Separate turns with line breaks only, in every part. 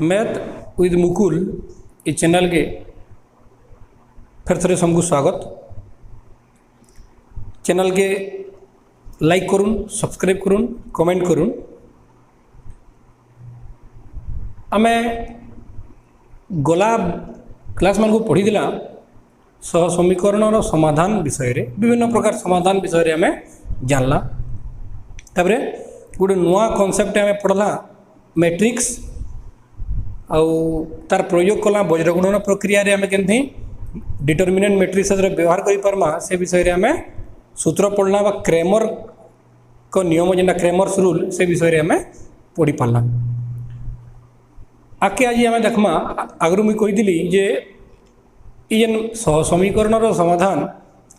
Math with Mukul ये channel के फिर थे सबको स्वागत। चैनल के लाइक करूँ, सब्सक्राइब करूँ, कमेंट करूँ। आमे गला क्लास मान को पढ़ी दिला सह समीकरण समाधान विषय रे विभिन्न प्रकार समाधान विषय रे आमे जानला। तापरे गोटे नुआ कॉन्सेप्ट आमे पढ़ला मैट्रिक्स आउ तार प्रयोग कला वज्रगुणन प्रक्रिया रे आमे केनथि डिटरमिनेंट मैट्रिक्स रे व्यवहार करि परमा से विषय रे आमे सूत्र पढ़ला बा क्रेमर को नियम जेना क्रेमर्स रूल से विषय रे आमे पढ़ी पारला। आके आज आमे देखमा आगरु मुई कहिदिली जे इजन समीकरण समाधान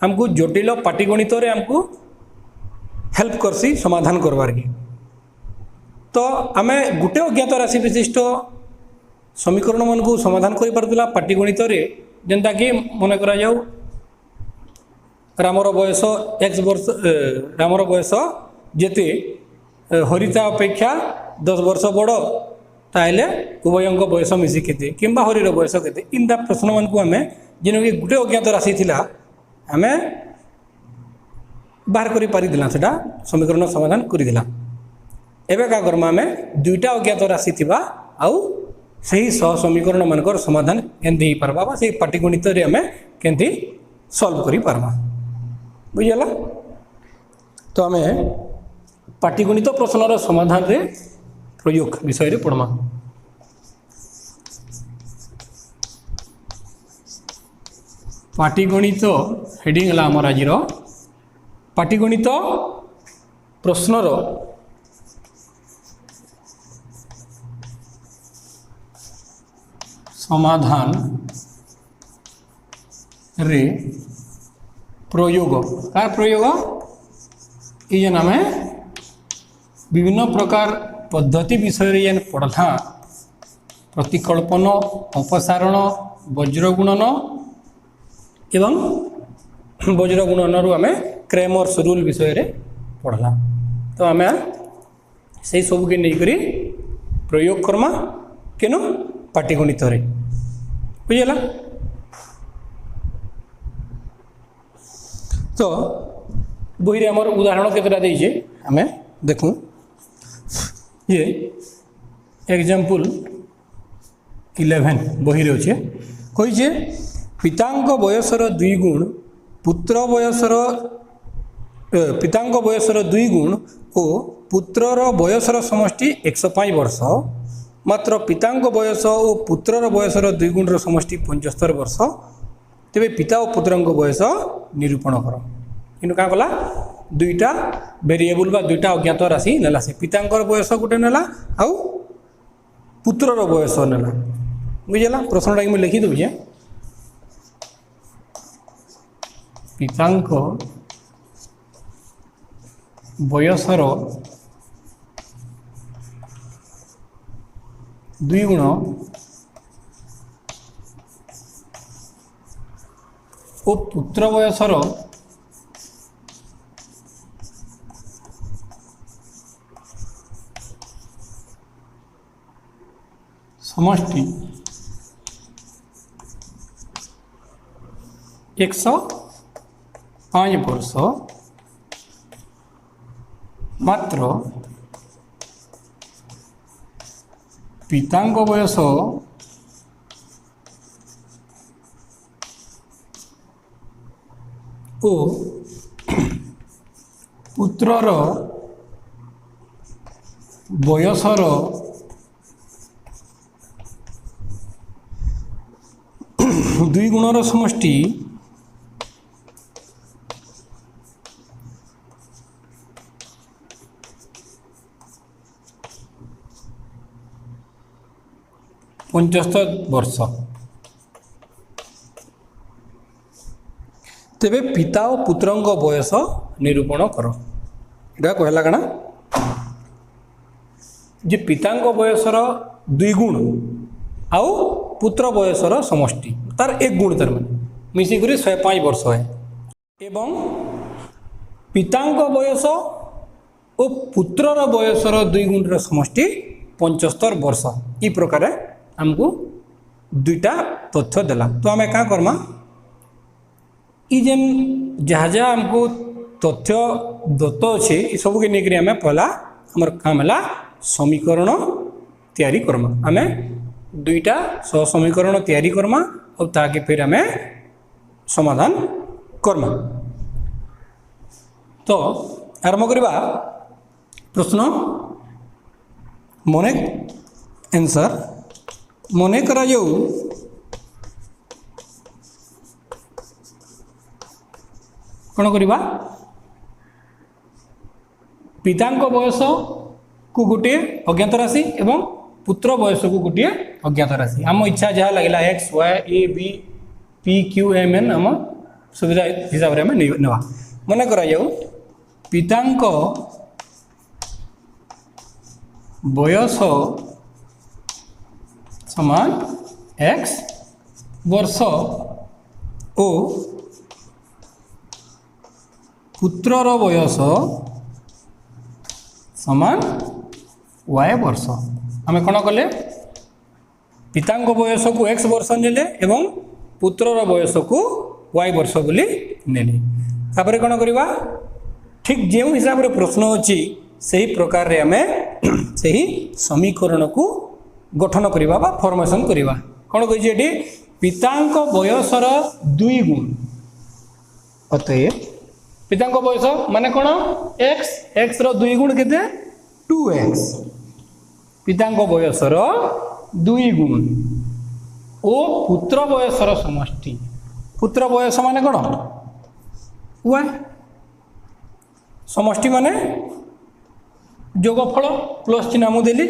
हमको जटिल पाटीगणित रे हमको हेल्प करसी समाधान करवार की। तो आमे गुटे अज्ञात राशि विशिष्ट समीकरण मन को समाधान करि पारतला पाटीगणित रे जेंता कि मन करा जाऊ रामर बयस x वर्ष रामर बयस जेते हरिता अपेक्षा 10 वर्ष बड़ ताइले उभयंक बयस मिसी केते किंबा हरिर बयस केते इनता प्रश्न मन को आमे जिन कि गुटे अज्ञात राशि थिला आमे बाहर करि पारि दिला सेटा समीकरण समाधान करि दिला। एबे का करमा आमे दुईटा अज्ञात राशि थिबा आउ सही सह समीकरण मानकर समाधान केंति ही परबा बा सही पाटीगणित रे आमे केंति सॉल्व करि परबा बुझला। तो आमे पाटीगणित प्रश्नर समाधान रे प्रयोग विषय रे पढ़मा। पाटीगणित हेडिंग हला हमर आजिर पाटीगणित प्रश्नर समाधान रे प्रयोग कार प्रयोग ये नामे विभिन्न प्रकार पद्धति विषय रे पढ़ला प्रतिकल्पन अपसारण वज्रगुणन एवं वज्रगुणन रु आमे क्रेमर्स रूल विषय रे पढ़ला। तो आमे से सब के नहीं करी प्रयोग करमा केनु पाटीगणित रे बुझला। तो बही रे हमर उदाहरण केतरा देइजे आमे देखू ये एग्जांपल 11 बही रे अछि कहि जे पितांक बयसर 2 गुण पुत्र बयसर पितांक बयसर 2 गुण और पुत्रर बयसर समष्टि 105 वर्ष मात्र पितांक बयस और पुत्रर बयसर 2 गुणर समष्टि 75 वर्ष तेबे पिता और पुत्रंक बयस निरूपण कर। किंतु का कला दुईटा वेरिएबल बा दुईटा अज्ञात राशि नेला से पितांकर बयस गुटे नेला आउ पुत्रर बयस नेला बुझला। प्रश्नटा मैं लिखि दउजे पितांक बयसर 2 गुण ओ पुत्र बयसर समष्टि 105 वर्ष मात्र पितांक बयस ओ पुत्रर बयसर 2 गुणर समष्टि 75 वर्ष तेबे पिता और पुत्रंक बयस निरूपण कर। इटा कहला कना जे पितांक बयसर 2 गुण आउ पुत्र बयसर समष्टि तार 1 गुण तार माने मिसिक 105 वर्ष है एवं पितांक बयस और पुत्रर बयसर 2 गुणर समष्टि 75 वर्ष ई प्रकार आमको दुईटा तथ्य देला। तो आम क्या करमा जेन जहाँ जहाँ आमको तथ्य दत्त अच्छे ये सब के लेकर आम पहला आमर काम है समीकरण तैयारी करमा। आम दुईटा सह समीकरण तैयारी करमा और ताके फिर आम समाधान करमा। तो आरंभ करवा प्रश्न मने आंसर मने करा जाऊ कौन करवा पितांक बयस को गोटे अज्ञात राशि एवं पुत्र बयस को गोटे अज्ञात राशि आम इच्छा जहाँ लगे x y a b p q m n आम सुविधा हिसाब से आम नेवा। मन करा जाऊ पितांक बयस समान एक्स वर्ष ओ पुत्रर बयस समान वाई वर्ष। आम कौन कले पितांक बयस को एक्स वर्ष नेले एवं पुत्रर बयस को वाई वर्ष बोली नेले। तापर कौन करवा ठीक जो हिसाब रे प्रश्न अच्छी से ही प्रकार रे आम से ही समीकरण को गठन करवा बा फॉर्मेशन करवा। कौन कही पितांक बयसर 2 गुण अतएव पितांक बयस माने कौन एक्स एक्स रो 2 गुण केते 2x पितांक बयसर 2 गुण ओ पुत्र बयसर समष्टि पुत्र बयस माने कौन y समष्टि माने जोगफल प्लस चिन्ह मु देली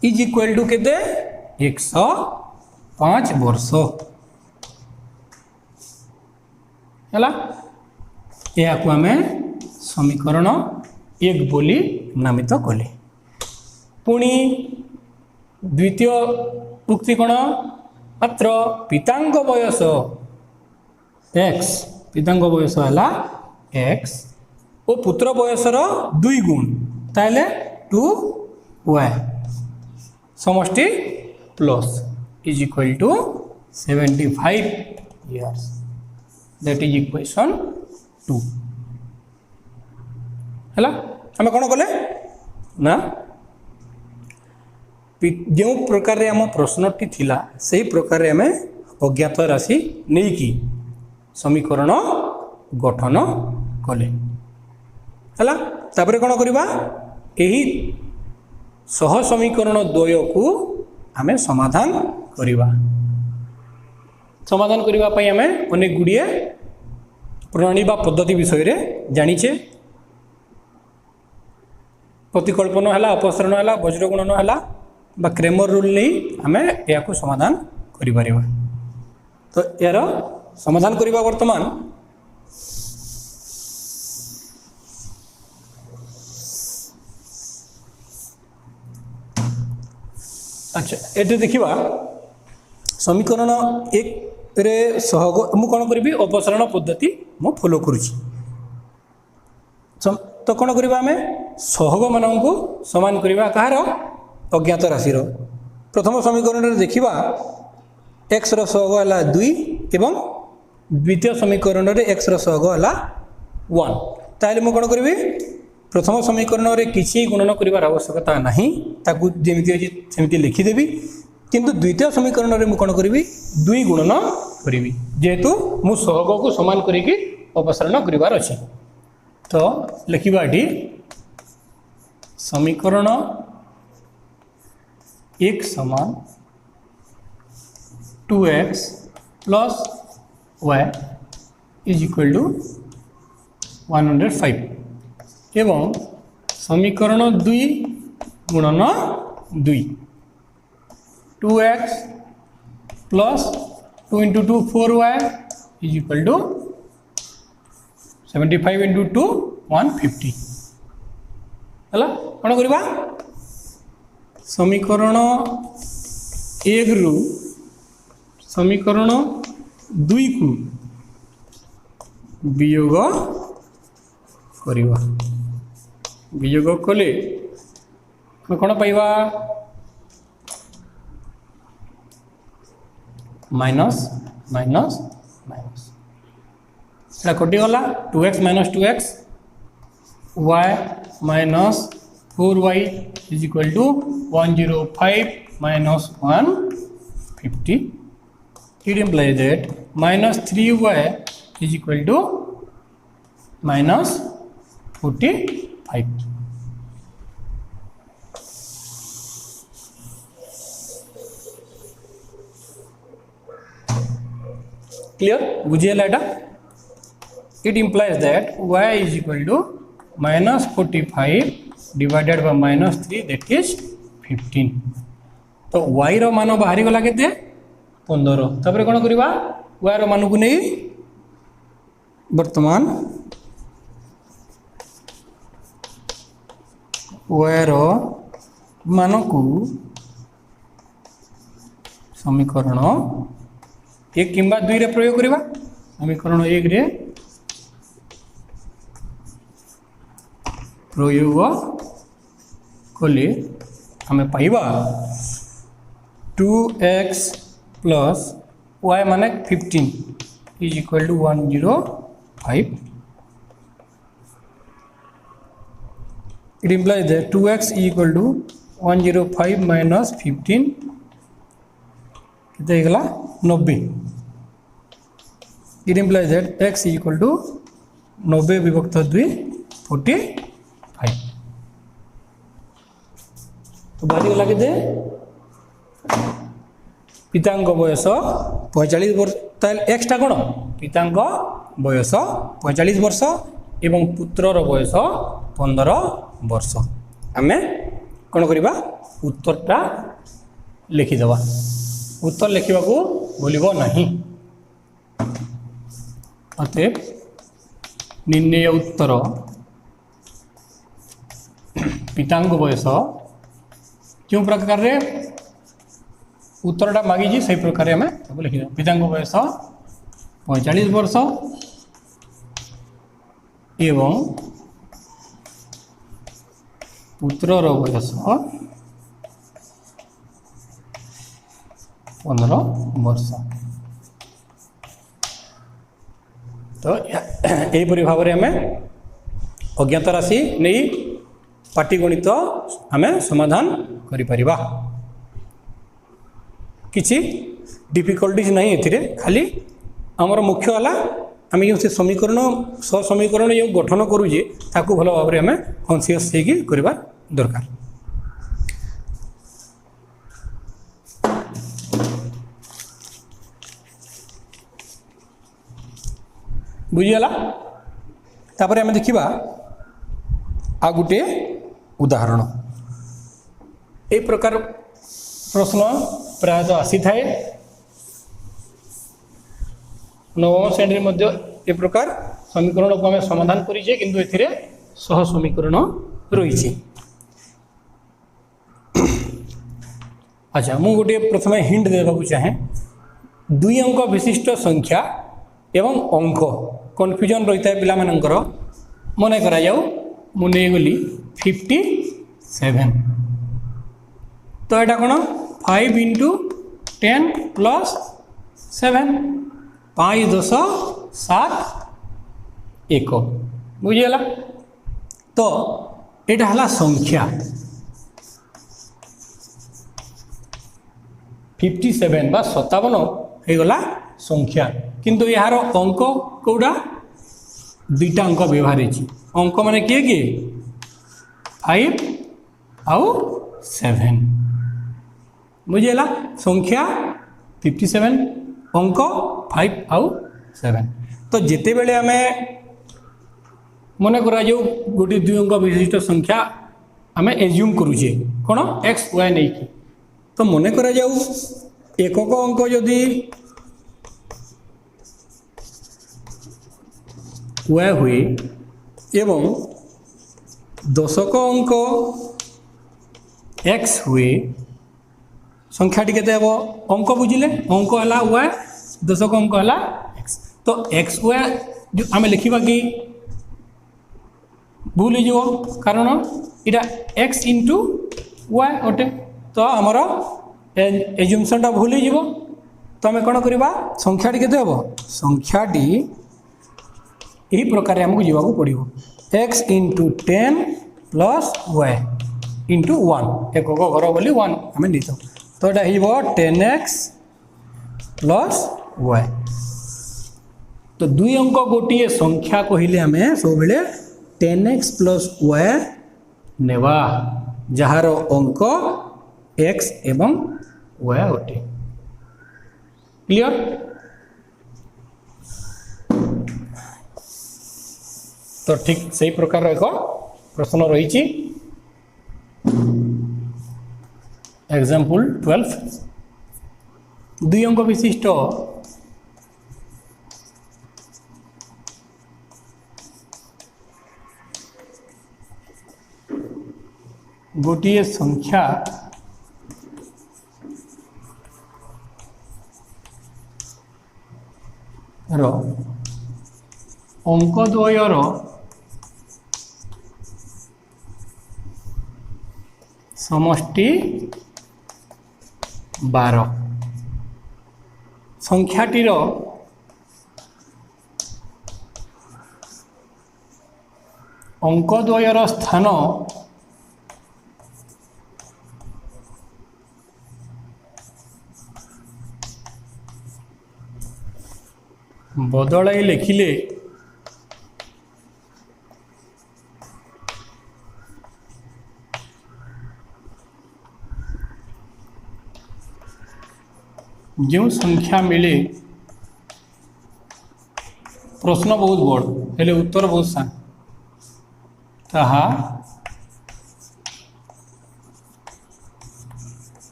इज इक्वल टू केते 105 वर्ष है। यह को आम समीकरण 1 बोली नामित कले। पुणी द्वितीय उक्ति कौन मात्र पितांक बयस एक्स पितांक बयस है एक्स ओ पुत्र बयसर 2 गुण ताले 2y समष्टि plus is equal to 75 years that is equation 2 है। आम कौन कले ना जो प्रकार आम प्रश्नटी थिला से प्रकार आम अज्ञात राशि नहीं कि समीकरण गठन कले है। तापर कौन करवा यही सह समीकरण द्वय को आम समाधान करवा। समाधान करने आम अनेक गुड़िए प्रणाली बा पद्धति विषय रे जानिचे प्रतिकल्पन है अपसरण है वज्रगुणन है बा क्रेमर रूल नहीं आम या समाधान करिपार। तो यार समाधान करवा वर्तमान अच्छा ये देखा समीकरण 1 रे सहग मु कौन करी अपसरण पद्धति मु फॉलो करुँच। तो कौन करवा आम सहग मान को समान करवा कहार अज्ञात राशि प्रथम समीकरण रे देखा एक्स सहग है 2 एवं द्वितीय समीकरण रे एक्स सहग है 1 ताले मु कौन करी प्रथम समीकरण रे किसी गुणन कर आवश्यकता नहीं ताकू जमी सेमती लिखिदेवी किंतु द्वितीय समीकरण रे मु कौन करी 2 गुणन करी जेहेतु मु सहग को समान करिकी अपसरण करिवार अछि। तो लिखिबा एठी समीकरण 1 समान 2x plus y is equal to 105 एवं समीकरण 2 गुणन 2 2x plus 2 into 2 4y is equal to 75 into 2 150 है। कौन करवा समीकरण 1 रु समीकरण 2 को वियोग करवा वियोग कले कौन पाइबा माइनस माइनस माइनस एटा कटिगला 2x minus 2x y minus 4y is equal to 105 minus 150. It implies that minus 3y is equal to minus 45. Clear? बुझिएला Etah? It implies that y is equal to minus 45 divided by minus 3, that is 15. तो y रो मान बाहरी गला केते 15. तापर कोन करिवा y रो मान को नै वर्तमान y रो मान को समीकरण 1 किंबा 2 रे प्रयोग करिवा. समीकरण 1 रे प्रयोग कले हमें पाइबा 2x प्लस y माने 15 is equal to 105. It implies that 2x is equal to 105 minus 15 कितना गला 90. It implies that x is equal to 90 विभक्त 2 45. तो बाहरी गला के पितांक बयस 45 वर्ष. एक्सटा कौन पितांक बयस 45 वर्ष एवं पुत्रर बयस 15 वर्ष. आमे कौन करवा उत्तरटा लिखिदेवा. उत्तर लिखा भूल नहीं. अतएव निर्णय उत्तर पितांक बयस क्यों प्रकार रे उत्तरटा मागिजी से प्रकार आम सब लिखिद. पितांक बयस 45 वर्ष एवं पुत्रर बयस 15 वर्ष. तो यहीपरी भाव में आम अज्ञात राशि नहीं पाटीगणित आम समाधान करिपरिबा. किसी डिफिकल्टीज नहीं एथिरे. खाली आमर मुख्य है आम जो से समीकरण समीकरण जो गठन करुचे ताकू भल भाव में आम कन्सीयस होकर दरकार. बुझीगला. तापर आम देखा आ गोटे उदाहरण. ए प्रकार प्रश्न प्रायतः आसी थाए. नवम श्रेणी मध्य ए प्रकार समीकरण को आम समाधान करिछे किंतु एथिरे सह समीकरण रही. अच्छा मु गोटे प्रथम हिंट देवा चाहे. 2 अंक विशिष्ट संख्या एवं अंक कन्फ्यूजन रही है पिला मानकर. मन करा जाऊ मु नहीं गली 57. तो यहाँ कौन 5 इंटू 10 प्लस 7 5 10 7 1 बुझीगला. तो यहाँ है संख्या 57 बा 57 होगला संख्या. किंतु यार अंक कौटा 2टा अंक व्यवहार है. अंक माने किए किए 5 आउ 7 बुझेगा. संख्या 57 अंक 5 आउ 7. तो जिते बेले आम मन करा जो गोटे 2 अंक विशिष्ट संख्या आम एज्यूम करुचे कौन एक्स वाई नहीं कि. तो मन करा जाऊ एकक अंक जदि वाई हुए एवं दशक अंक एक्स हुए संख्याटी केते हेबो अंक बुझिले. अंक है वाई दशक अंक है एक्स. तो एक्स वाई जो आम लिखा कि भूल हो कारण इटा एक्स इंटू वाई अटे. तो आमर एज्यूमसनटा भूल हो तो आम कौन करवा संख्याटी केते हम संख्याटी यही प्रकार आमको जावाक पड़ो x into 10 plus y into 1 एक घर बोली 1 आम नहीं तो यहाँ 10x प्लस y तो दुई अंक गोटे संख्या कहले आम सब 10x प्लस y नेवा जार अंक x एवं y अटे क्लियर। तो ठीक से प्रकार एक प्रश्न रही एग्जाम्पल 12 दुई अंक विशिष्ट गोटे संख्या रो अंक द्वयर समष्टि 12 संख्याटीर अंक द्वयर स्थान बदलाई लिखिले जो संख्या मिले प्रश्न बहुत बड़ हेले उत्तर बहुत सान ताहा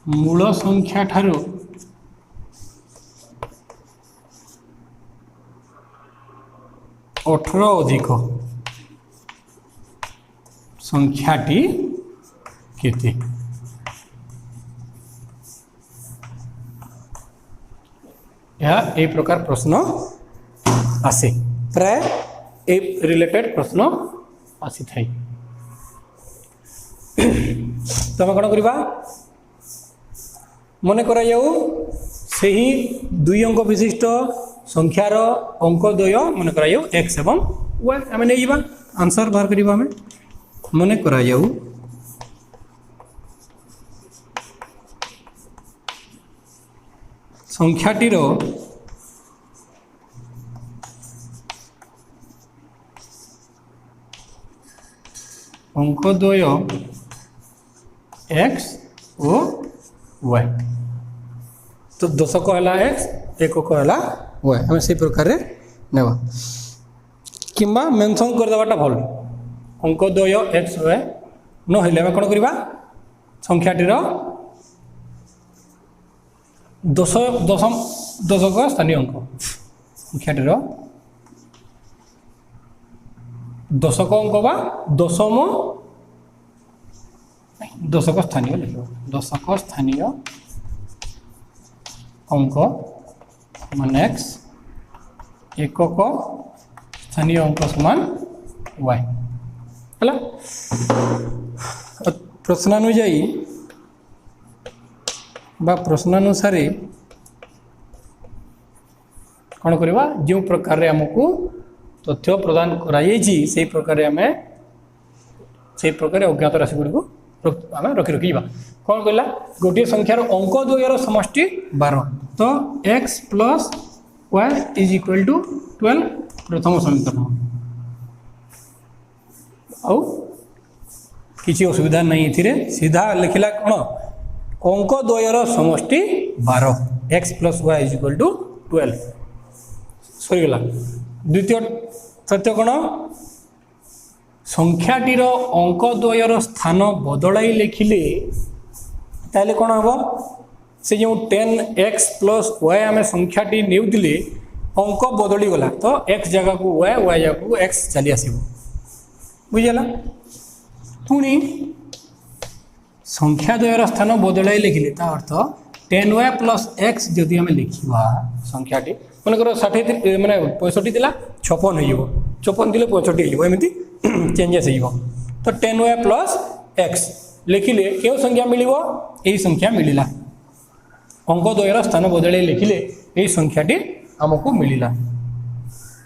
मूल संख्या ठारू 18 अधिक संख्याटी केते यह ए प्रकार प्रश्न आसे प्राय ए रिलेटेड प्रश्न आसी थाई तो हम कौन करवा मन करा जाऊ सही दुई अंक विशिष्ट संख्यार अंक द्वय मन करा जाऊ x एवं y आम नहीं जावा आंसर बाहर करवा आम मन करा जाऊ संख्याटीर अंक द्वय x और y तो दशक है x एकक है y आम से प्रकार नेवा किंबा मेंशन करदेवाटा भल अंक द्वय x y नहले आम कौन करवा संख्याटीर दशक स्थानीय अंक संख्याटीर दशक अंक बा दशम दशक स्थानीय लिख दशक स्थानीय अंक मान x एकक स्थानीय अंक समान y है प्रश्नानुजाई बा प्रश्नानुसार कौन करवा जो प्रकार आमको तथ्य प्रदान कराई से प्रकार आम से प्रकार अज्ञात राशि गुड़िक आम रखी रखा कौन कहला गोटे संख्यार अंक द्वयर समष्टि 12 तो x plus y is equal to 12 प्रथम समीकरण आउ किसी असुविधा नहीं थी सीधा लिखला कौन अंक द्वयर समष्टि 12 x plus y is equal to 12 सरीगला द्वितीय तथ्य कौन संख्याटीर अंक द्वयर स्थान बदलाई लिखिले ताले कौन हम से जो 10x प्लस y आम संख्याटी नेउतिले अंक बदली गला तो x जगह को y जगह को x चली आसब बुझेगा पुणी संख्या द्वयर स्थान बदलाई लिखिले ता अर्थ 10y प्लस x जदि आम लिखा संख्याटी मनकर 60 माने 65 थिला 56 हो 56 थिले 65 हो एमती चेंजेस हो तो 10y प्लस x लिखिले क्यों संख्या मिलिबो यही संख्या मिलिला अंक द्वयर स्थान बदल लिखिले यही संख्याटी आमको मिलला।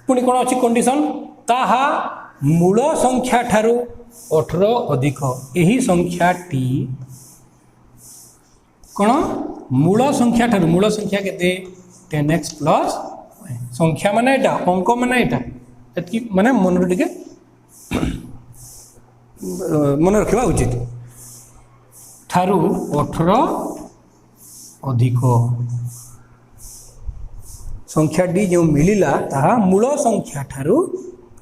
पुणी कौन अच्छी कंडीशन ताहा मूल संख्या ठारू 18 अधिक यही संख्याटी कौन मूल संख्या ठारू मूल संख्या केते 10x प्लस संख्या माने एटा अंक माने एटा एतकी माने मन टिके मन रखा उचित ठारू 18 अधिक संख्याटी जो मिलला ताहा मूल संख्या ठारू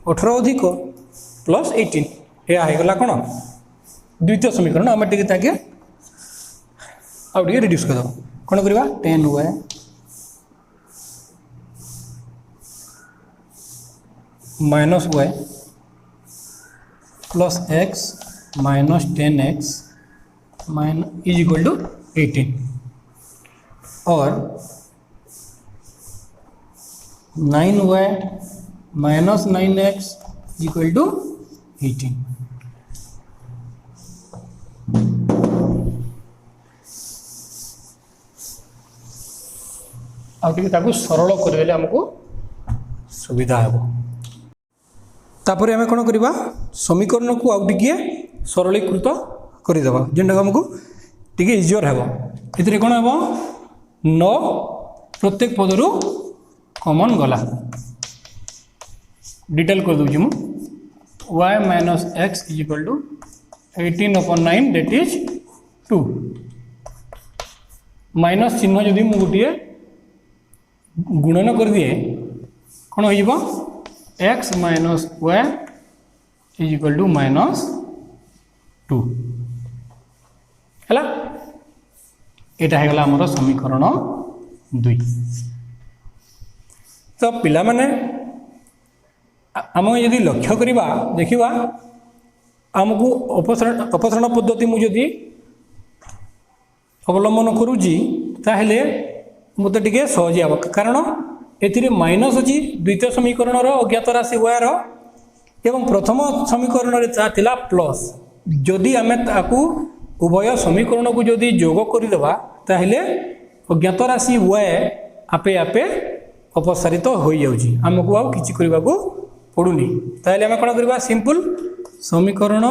18 अधिक प्लस 18 यह होगला कौन द्वितीय समीकरण आम टे आउ टे रिड्यूस करदेव कौन करवा 10y minus y plus x minus 10x is equal to 18 और 9y minus 9x equal to 18। आगे सरल करदेले आमको सुविधा हे। तापर आम कौन करवा समीकरण को आउ टे सरलीकृत करदेवा जेनटा आमको टे इजियर हे। ये कौन हे 9 प्रत्येक पदरू कॉमन गला डिटेल कर दूँ मु y minus x is equal to 18/9 that is 2 minus चिन्ह जदि मु गोटे गुणन कर दिए कौन हो x minus y is equal to minus 2 है। यहाँ है आमर समीकरण 2। तो पिला माने आम यदि लक्ष्य करवा देखा आमको अपसरण पद्धति मुझे अवलंबन करुँची ताहले मत टे सहज हम कारण ए माइनस अच्छी द्वितीय समीकरण अज्ञात राशि वायर एवं प्रथम समीकरण था प्लस जदि आम उभय समीकरण को जदि जोग करदेवा ताहले अज्ञात राशि वाय आपे आपे अपसारित हो जाऊँगी आमको आउ किसी करने को पड़ूनी। ताहले आम कौन करवा सिंपल समीकरण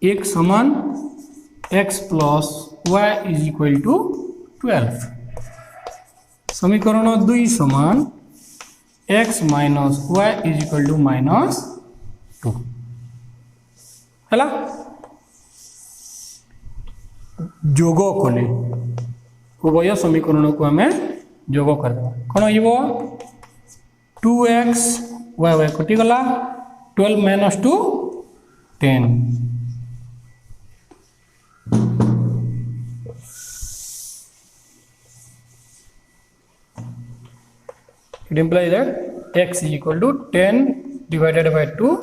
एक समान x plus y is equal to 12 समीकरण 2 समान x minus y is equal to minus 2 है। जोग कले उभय समीकरण को आम जोग करदेवा कौन हो 2x y y कटिगला 12 minus 2 10 it implies that x is equal to 10 divided by 2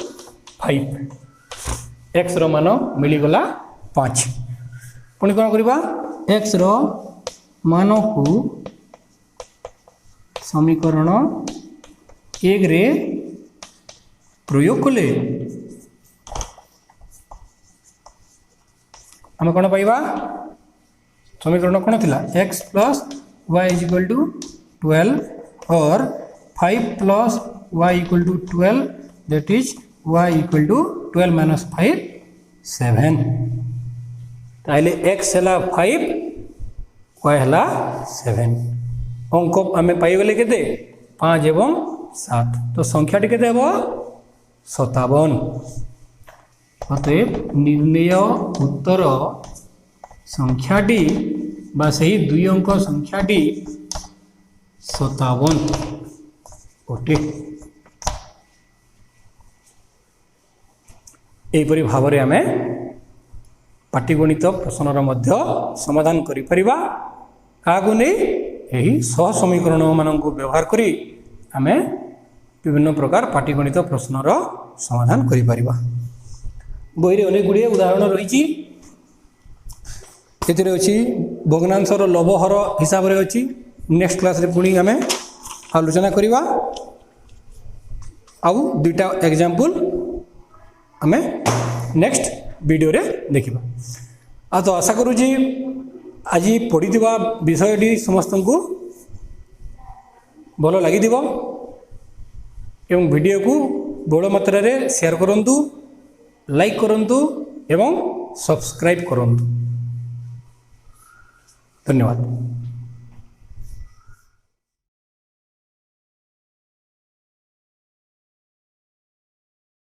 5 x रो मान मिलीगला 5 पुणी कौन करवा x रो मान को समीकरण 1 रे प्रयोग कले आम कौन पाइबा समीकरण कौन थिला x plus y is equal to 12 और 5 plus y equal to 12 that is y equal to 12 minus 5 7 ताइले x है 5 y है 7 अंक आम पाइगले के 5 एवं 7 तो संख्याटी के 57 अतएव निर्णय उत्तर संख्याटी बा सही 2 अंक संख्याटी 57 अटे। एपरी भाव में आम पाटीगणित प्रश्नर मध्य समाधान करिपरिबा आगु नहीं यही सह समीकरण मान को व्यवहार करी आम विभिन्न प्रकार पाटीगणित प्रश्नर समाधान करिपरिबा। बही अनेक गुड़िए उदाहरण रही अच्छी भग्नांशर लवहर हिसाब से अच्छी नेक्स्ट क्लास रे पुणी आम आलोचना करवा आउ 2टा एग्जाम्पल आम नेक्स्ट वीडियो रे देखिबा। तो आशा करूँ आज पढ़ी विषयटी समस्त को भल लगी एवं वीडियो को बड़ मात्रा रे शेयर करंतु, लाइक करंतु एवं सब्सक्राइब करंतु। धन्यवाद।